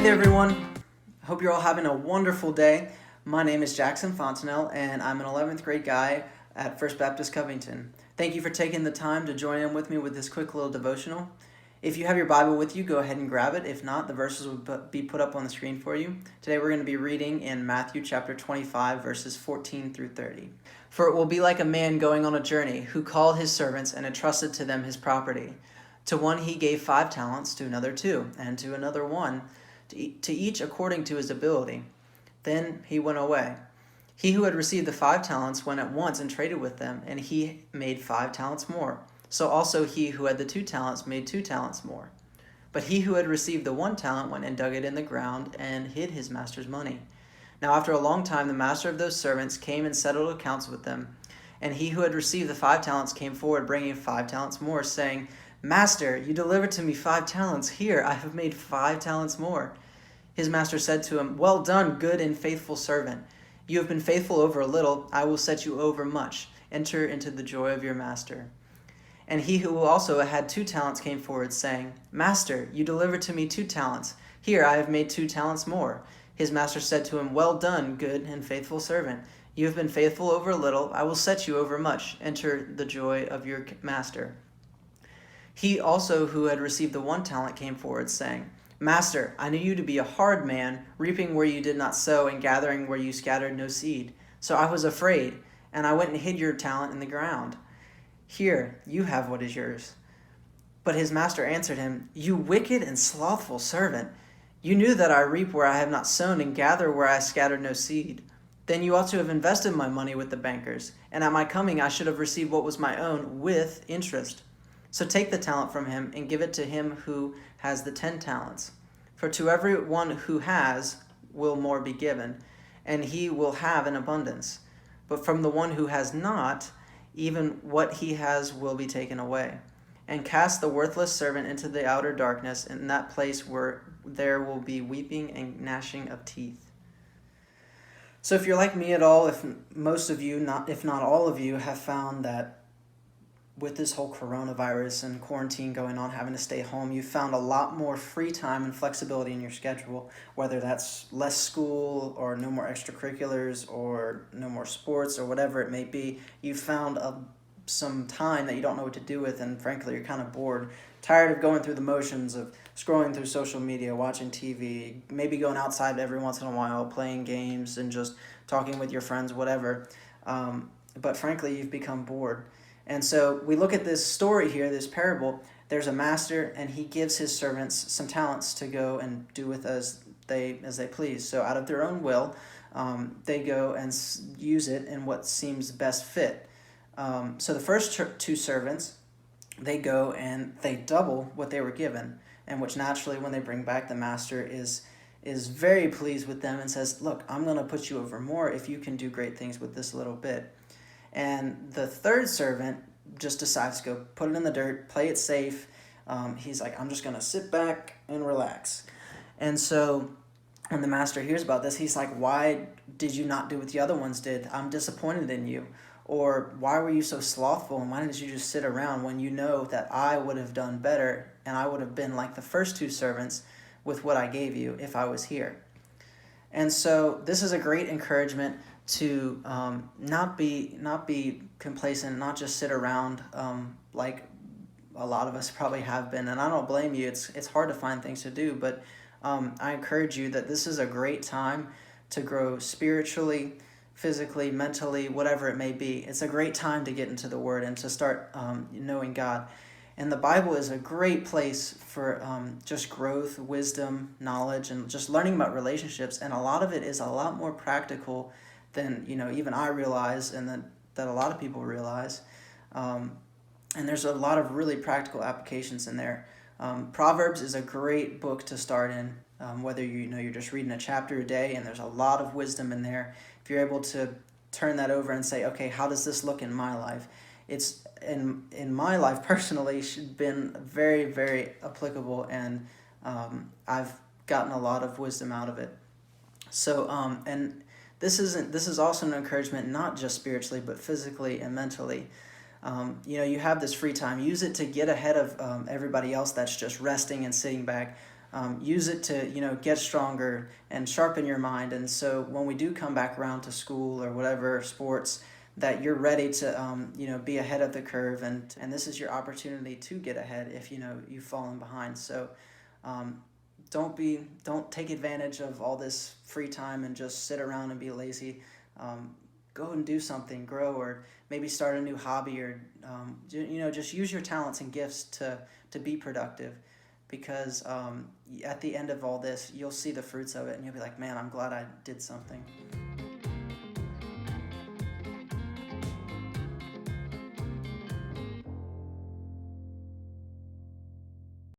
there, everyone. I hope you're all having a wonderful day. My name is Jackson Fontenelle, and I'm an 11th grade guy at First Baptist Covington. Thank you for taking the time to join in with me with this quick little devotional. If you have your Bible with you, go ahead and grab it. If not, the verses will be put up on the screen for you. Today we're going to be reading in Matthew chapter 25, verses 14 through 30. For it will be like a man going on a journey who called his servants and entrusted to them his property. To one he gave 5 talents, to another 2, and to another 1, to each according to his ability. Then he went away. He who had received the 5 talents went at once and traded with them, and he made 5 talents more. So also he who had the 2 talents made 2 talents more. But he who had received the 1 talent went and dug it in the ground and hid his master's money. Now after a long time the master of those servants came and settled accounts with them. And he who had received the 5 talents came forward, bringing 5 talents more, saying, Master, you delivered to me 5 talents. Here, I have made 5 talents more. His master said to him, Well done, good and faithful servant. You have been faithful over a little. I will set you over much. Enter into the joy of your master. And he who also had 2 talents came forward, saying, Master, you delivered to me 2 talents. Here, I have made 2 talents more. His master said to him, Well done, good and faithful servant. You have been faithful over a little. I will set you over much. Enter the joy of your master. He also who had received the 1 talent came forward, saying, Master, I knew you to be a hard man, reaping where you did not sow and gathering where you scattered no seed. So I was afraid, and I went and hid your talent in the ground. Here, you have what is yours. But his master answered him, You wicked and slothful servant, you knew that I reap where I have not sown and gather where I scattered no seed. Then you ought to have invested my money with the bankers, and at my coming I should have received what was my own with interest. So take the talent from him and give it to him who has the 10 talents. For to every one who has will more be given, and he will have an abundance. But from the one who has not, even what he has will be taken away. And cast the worthless servant into the outer darkness, in that place where there will be weeping and gnashing of teeth. So if you're like me at all, if most of you, if not all of you, have found that with this whole coronavirus and quarantine going on, having to stay home, you've found a lot more free time and flexibility in your schedule, whether that's less school or no more extracurriculars or no more sports or whatever it may be. You've found some time that you don't know what to do with, and frankly, you're kind of bored, tired of going through the motions of scrolling through social media, watching TV, maybe going outside every once in a while, playing games and just talking with your friends, whatever. But frankly, you've become bored. And so we look at this story here, this parable. There's a master, and he gives his servants some talents to go and do with as they please. So out of their own will, they go and use it in what seems best fit. So the first 2 servants, they go and they double what they were given, and which naturally, when they bring back, the master is very pleased with them and says, Look, I'm going to put you over more if you can do great things with this little bit. And the 3rd servant just decides to go put it in the dirt, play it safe. He's like, I'm just going to sit back and relax. And so when the master hears about this, he's like, Why did you not do what the other ones did? I'm disappointed in you. Or why were you so slothful, and why didn't you just sit around when you know that I would have done better and I would have been like the first 2 servants with what I gave you if I was here? And so this is a great encouragement to not be complacent, not just sit around like a lot of us probably have been. And I don't blame you. It's hard to find things to do, but I encourage you that this is a great time to grow spiritually, physically, mentally, whatever it may be. It's a great time to get into the Word and to start knowing God. And the Bible is a great place for just growth, wisdom, knowledge, and just learning about relationships. And a lot of it is a lot more practical than even I realize, and that a lot of people realize. And there's a lot of really practical applications in there. Proverbs is a great book to start in, whether you're just reading a chapter a day, and there's a lot of wisdom in there. If you're able to turn that over and say, okay, how does this look in my life? It's in my life personally been very, very applicable, and I've gotten a lot of wisdom out of it. So and this is also an encouragement, not just spiritually, but physically and mentally. You have this free time. Use it to get ahead of everybody else that's just resting and sitting back. use it to, get stronger and sharpen your mind. And so when we do come back around to school or whatever sports, that you're ready to, be ahead of the curve, and this is your opportunity to get ahead if you've fallen behind. So um, don't take advantage of all this free time and just sit around and be lazy. Um, Go and do something, grow, or maybe start a new hobby, or just use your talents and gifts to be productive, because at the end of all this, you'll see the fruits of it, and you'll be like, man, I'm glad I did something.